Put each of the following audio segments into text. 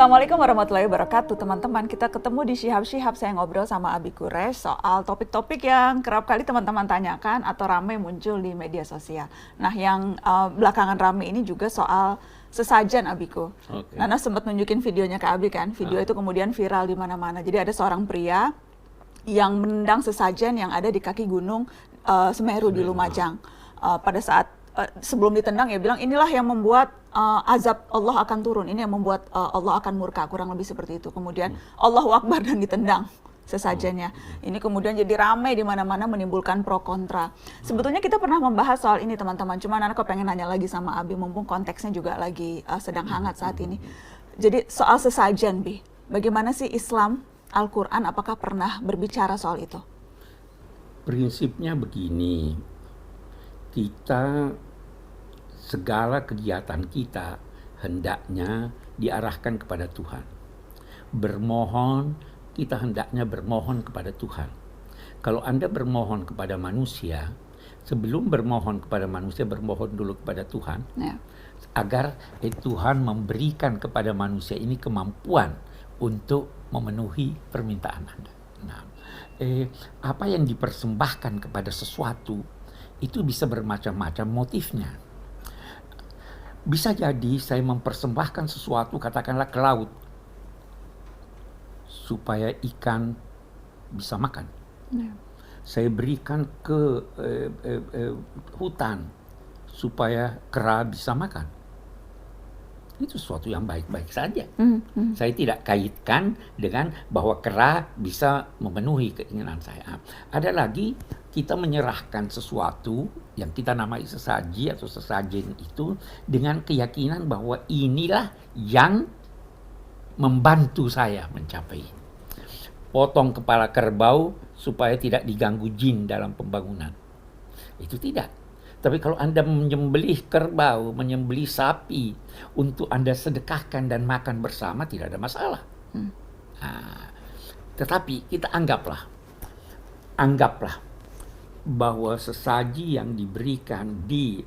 Assalamualaikum warahmatullahi wabarakatuh teman-teman. Kita ketemu di Shihab-Shihab, saya ngobrol sama Abi Quraish soal topik-topik yang kerap kali teman-teman tanyakan atau ramai muncul di media sosial. Nah yang belakangan ramai ini juga soal sesajen, Abiku. Okay. Nana sempat nunjukin videonya ke Abi kan, video itu kemudian viral di mana-mana. Jadi ada seorang pria yang menendang sesajen yang ada di kaki gunung Semeru di Lumajang. Pada saat sebelum ditendang ya bilang inilah yang membuat azab Allah akan turun, ini yang membuat Allah akan murka, kurang lebih seperti itu. Kemudian Allahu Akbar dan ditendang sesajennya. Ini kemudian jadi ramai di mana-mana, menimbulkan pro kontra. Sebetulnya kita pernah membahas soal ini teman-teman, cuma Nana kok pengen nanya lagi sama Abi mumpung konteksnya juga lagi sedang hangat saat ini. Jadi soal sesajen, Bi, bagaimana sih Islam, Al-Quran, apakah pernah berbicara soal itu? Prinsipnya begini, kita segala kegiatan kita hendaknya diarahkan kepada Tuhan. Bermohon, kita hendaknya bermohon kepada Tuhan. Kalau Anda bermohon kepada manusia, sebelum bermohon kepada manusia, bermohon dulu kepada Tuhan, agar Tuhan memberikan kepada manusia ini kemampuan untuk memenuhi permintaan Anda. Nah, apa yang dipersembahkan kepada sesuatu itu bisa bermacam-macam motifnya. Bisa jadi saya mempersembahkan sesuatu, katakanlah ke laut, supaya ikan bisa makan. Saya berikan ke hutan, supaya kera bisa makan. Itu sesuatu yang baik-baik saja. Saya tidak kaitkan dengan bahwa kera bisa memenuhi keinginan saya. Ada lagi, kita menyerahkan sesuatu yang kita namai sesaji atau sesajen itu dengan keyakinan bahwa inilah yang membantu saya mencapai. Potong kepala kerbau supaya tidak diganggu jin dalam pembangunan. Itu tidak. Tapi kalau Anda menyembelih kerbau, menyembelih sapi untuk Anda sedekahkan dan makan bersama, tidak ada masalah. Nah, tetapi kita anggaplah bahwa sesaji yang diberikan di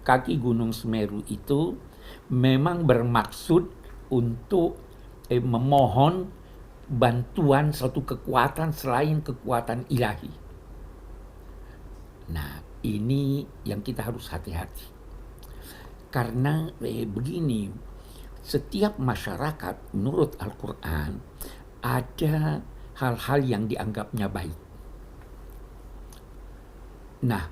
kaki Gunung Semeru itu memang bermaksud untuk memohon bantuan suatu kekuatan selain kekuatan ilahi. Nah, ini yang kita harus hati-hati. Karena begini, setiap masyarakat menurut Al-Quran ada hal-hal yang dianggapnya baik. Nah,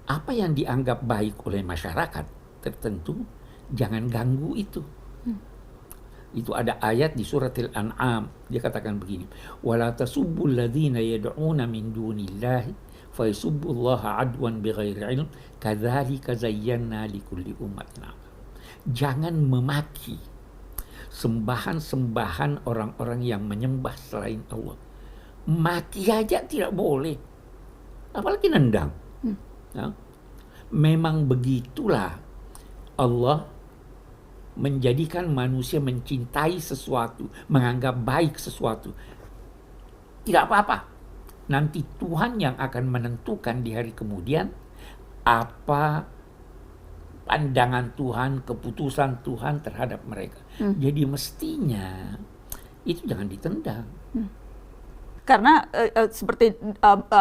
apa yang dianggap baik oleh masyarakat tertentu, jangan ganggu itu. Itu ada ayat di surat Al-An'am, dia katakan begini, وَلَا تَسُبُّوا الَّذِينَ يَدْعُونَ مِن دُونِ اللَّهِ فَيَسُبُّوا اللَّهَ عَدْوًا بِغَيْرِ عِلْمٍ كَذَلِكَ زَيَّنَّا لِكُلِّ أُمَّةٍ عَمَلًا. Jangan memaki sembahan-sembahan orang-orang yang menyembah selain Allah. Maki aja tidak boleh, apalagi nendang. Ya. Memang begitulah Allah menjadikan manusia mencintai sesuatu, menganggap baik sesuatu. Tidak apa-apa. Nanti Tuhan yang akan menentukan di hari kemudian apa pandangan Tuhan, keputusan Tuhan terhadap mereka. Jadi mestinya itu jangan ditendang. Karena seperti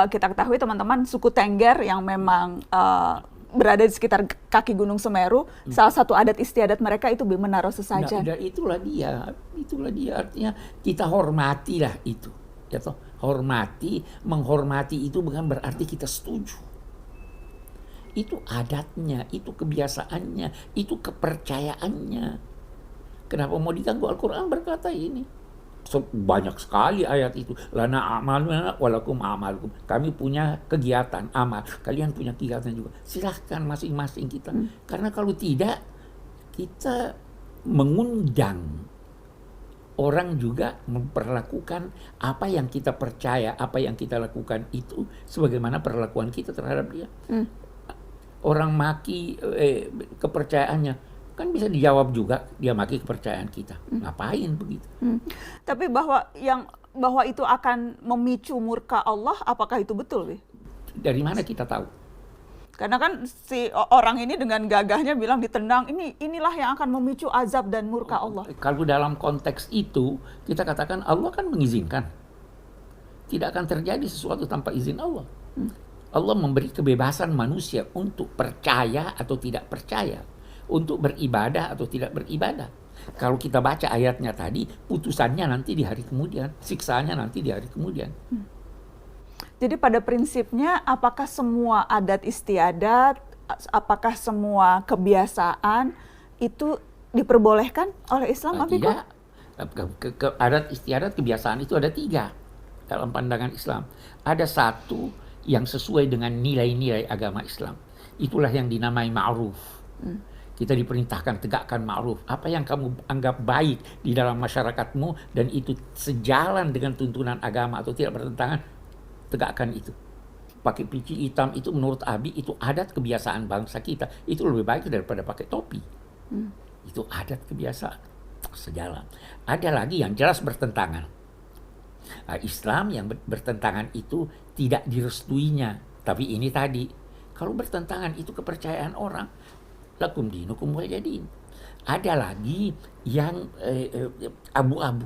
kita ketahui teman-teman, suku Tengger yang memang berada di sekitar kaki Gunung Semeru, salah satu adat istiadat mereka itu menaruh sesajen. Nah, itulah dia artinya kita hormatilah itu. Ya toh, menghormati itu bukan berarti kita setuju. Itu adatnya, itu kebiasaannya, itu kepercayaannya. Kenapa mau diganggu? Al-Quran berkata ini. Banyak sekali ayat itu. Lana a'maluna walakum a'malukum. Kami punya kegiatan amal, kalian punya kegiatan juga. Silahkan masing-masing kita. Karena kalau tidak, kita mengundang orang juga memperlakukan apa yang kita percaya, apa yang kita lakukan itu sebagaimana perlakuan kita terhadap dia. Orang maki kepercayaannya, kan bisa dijawab juga, dia maki kepercayaan kita. Ngapain begitu? Tapi bahwa itu akan memicu murka Allah, apakah itu betul, Bi? Dari mana kita tahu? Karena kan si orang ini dengan gagahnya bilang ditendang, inilah yang akan memicu azab dan murka Allah. Kalau dalam konteks itu kita katakan Allah kan mengizinkan. Tidak akan terjadi sesuatu tanpa izin Allah. Allah memberi kebebasan manusia untuk percaya atau tidak percaya, untuk beribadah atau tidak beribadah. Kalau kita baca ayatnya tadi, putusannya nanti di hari kemudian, siksaannya nanti di hari kemudian. Jadi pada prinsipnya, apakah semua adat istiadat, apakah semua kebiasaan itu diperbolehkan oleh Islam, Abi? Tidak. Adat istiadat kebiasaan itu ada 3 dalam pandangan Islam. Ada 1 yang sesuai dengan nilai-nilai agama Islam. Itulah yang dinamai ma'ruf. Kita diperintahkan tegakkan ma'ruf. Apa yang kamu anggap baik di dalam masyarakatmu dan itu sejalan dengan tuntunan agama atau tidak bertentangan, tegakkan itu. Pakai peci hitam itu menurut Abi itu adat kebiasaan bangsa kita. Itu lebih baik daripada pakai topi. Itu adat kebiasaan. Sejalan. Ada lagi yang jelas bertentangan. Islam yang bertentangan itu tidak direstuinya. Tapi ini tadi, kalau bertentangan itu kepercayaan orang. Lakum dinukum waliya din. Ada lagi yang abu-abu.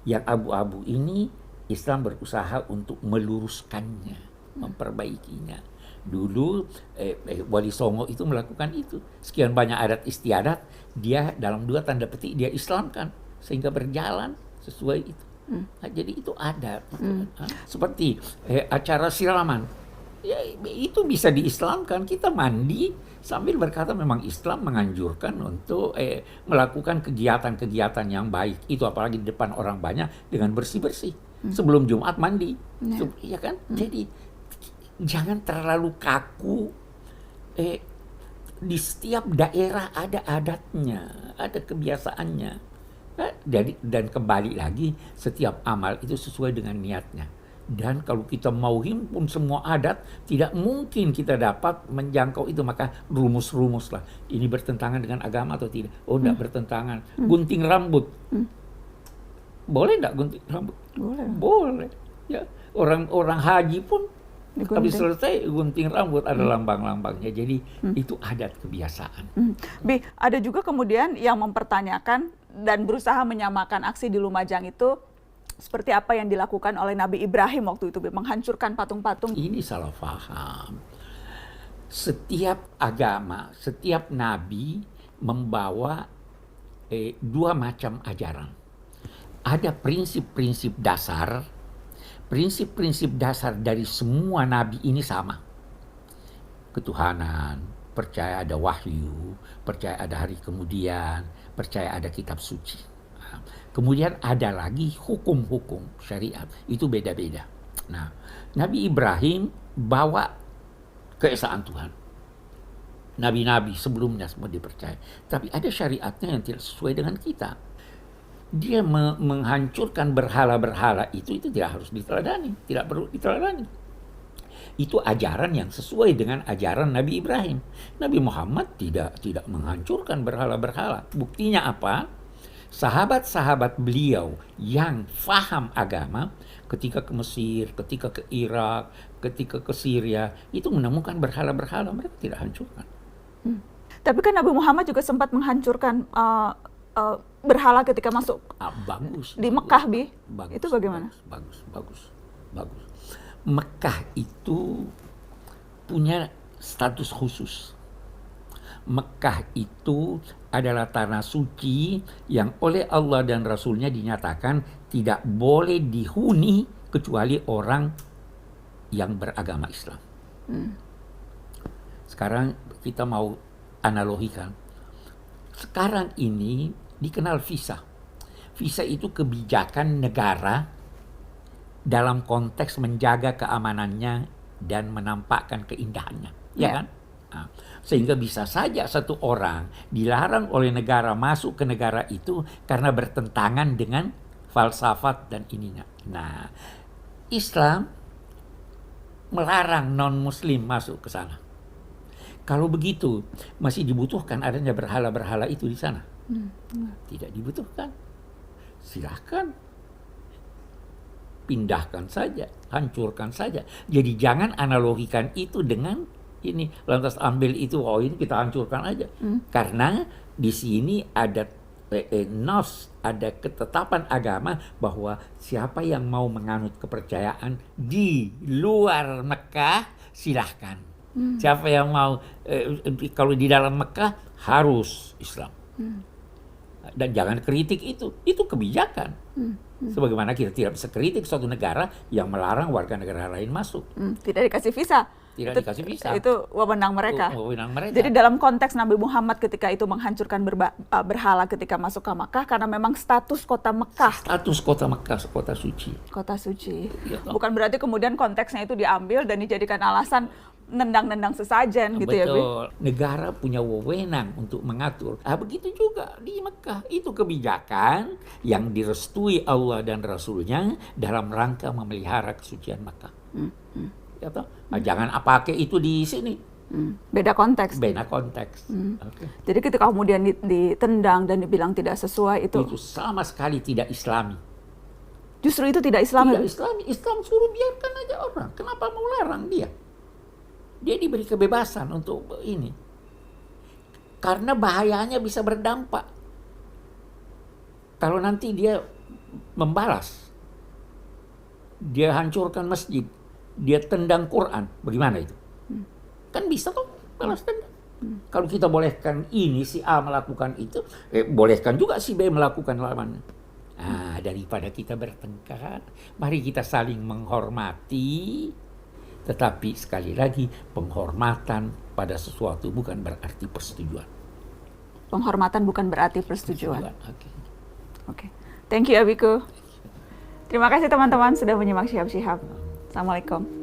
Yang abu-abu ini Islam berusaha untuk meluruskannya, memperbaikinya. Dulu Wali Songo itu melakukan itu. Sekian banyak adat istiadat, dia dalam 2 tanda petik dia Islamkan sehingga berjalan sesuai itu. Nah, jadi itu adat. Seperti acara siraman. Ya, itu bisa diislamkan. Kita mandi sambil berkata memang Islam menganjurkan untuk melakukan kegiatan-kegiatan yang baik. Itu apalagi di depan orang banyak dengan bersih-bersih. Sebelum Jumat mandi. Ya kan? Jadi jangan terlalu kaku. Di setiap daerah ada adatnya, ada kebiasaannya. Dan kembali lagi, setiap amal itu sesuai dengan niatnya. Dan kalau kita mau himpun semua adat, tidak mungkin kita dapat menjangkau itu. Maka rumus-rumuslah. Ini bertentangan dengan agama atau tidak? Oh, tidak bertentangan. Gunting rambut. Boleh tidak gunting rambut? Boleh. Ya. Orang haji pun habis selesai gunting rambut, ada lambang-lambangnya. Jadi itu adat kebiasaan. Bi, ada juga kemudian yang mempertanyakan dan berusaha menyamakan aksi di Lumajang itu seperti apa yang dilakukan oleh Nabi Ibrahim waktu itu, menghancurkan patung-patung. Ini salah paham. Setiap agama, setiap nabi membawa 2 macam ajaran. Ada prinsip-prinsip dasar. Prinsip-prinsip dasar dari semua nabi ini sama. Ketuhanan, percaya ada wahyu, percaya ada hari kemudian, percaya ada kitab suci. Kemudian ada lagi hukum-hukum syariat, itu beda-beda. Nah, Nabi Ibrahim bawa keesaan Tuhan. Nabi-nabi sebelumnya semua dipercaya. Tapi ada syariatnya yang tidak sesuai dengan kita. Dia menghancurkan berhala-berhala itu tidak harus diteladani, tidak perlu diteladani. Itu ajaran yang sesuai dengan ajaran Nabi Ibrahim. Nabi Muhammad tidak menghancurkan berhala-berhala. Buktinya apa? Sahabat-sahabat beliau yang faham agama ketika ke Mesir, ketika ke Irak, ketika ke Syria, itu menemukan berhala-berhala, mereka tidak hancurkan. Tapi kan Nabi Muhammad juga sempat menghancurkan berhala ketika masuk bagus di Mekah, Bi. Bagus, itu bagaimana? Bagus. Mekah itu punya status khusus. Mekah itu adalah tanah suci yang oleh Allah dan Rasulnya dinyatakan tidak boleh dihuni kecuali orang yang beragama Islam. Sekarang kita mau analogikan. Sekarang ini dikenal visa. Visa itu kebijakan negara dalam konteks menjaga keamanannya dan menampakkan keindahannya. Ya kan? Nah, sehingga bisa saja satu orang dilarang oleh negara masuk ke negara itu karena bertentangan dengan falsafat dan ininya. Nah, Islam melarang non-muslim masuk ke sana. Kalau begitu, masih dibutuhkan adanya berhala-berhala itu di sana? Tidak dibutuhkan. Silahkan. Pindahkan saja, hancurkan saja. Jadi jangan analogikan itu dengan ini, lantas ambil itu, oh ini kita hancurkan aja. Karena di sini ada nos, ada ketetapan agama bahwa siapa yang mau menganut kepercayaan di luar Mekah silahkan. Siapa yang mau kalau di dalam Mekah harus Islam. Dan jangan kritik itu kebijakan. Sebagaimana kita tidak bisa kritik suatu negara yang melarang warga negara lain masuk. Tidak dikasih visa. Tidak dikasih visa. Itu wewenang mereka. Wewenang mereka. Jadi dalam konteks Nabi Muhammad ketika itu menghancurkan berhala ketika masuk ke Makkah karena memang status kota Mekah. Status kota Mekah, kota suci. Kota suci. Ya, bukan berarti kemudian konteksnya itu diambil dan dijadikan alasan nendang-nendang sesajen gitu ya, Betul. Negara punya wewenang untuk mengatur. Begitu juga di Mekah. Itu kebijakan yang direstui Allah dan Rasulnya dalam rangka memelihara kesucian Mekah. Ya, jangan pakai itu di sini. Beda konteks. Beda konteks. Okay. Jadi ketika kemudian ditendang dan dibilang tidak sesuai itu sama sekali tidak Islami. Justru itu tidak Islami. Tidak Islami. Islam suruh biarkan aja orang. Kenapa mau larang dia? Dia diberi kebebasan untuk ini. Karena bahayanya bisa berdampak. Kalau nanti dia membalas, dia hancurkan masjid, dia tendang Quran, bagaimana itu? Kan bisa tuh balas tendang. Kalau kita bolehkan ini si A melakukan itu, bolehkan juga si B melakukan lawannya. Daripada kita bertengkar, mari kita saling menghormati. Tetapi sekali lagi penghormatan pada sesuatu bukan berarti persetujuan. Penghormatan bukan berarti persetujuan. Oke. Thank you Abiku. Terima kasih teman-teman sudah menyimak Syihab. Assalamualaikum.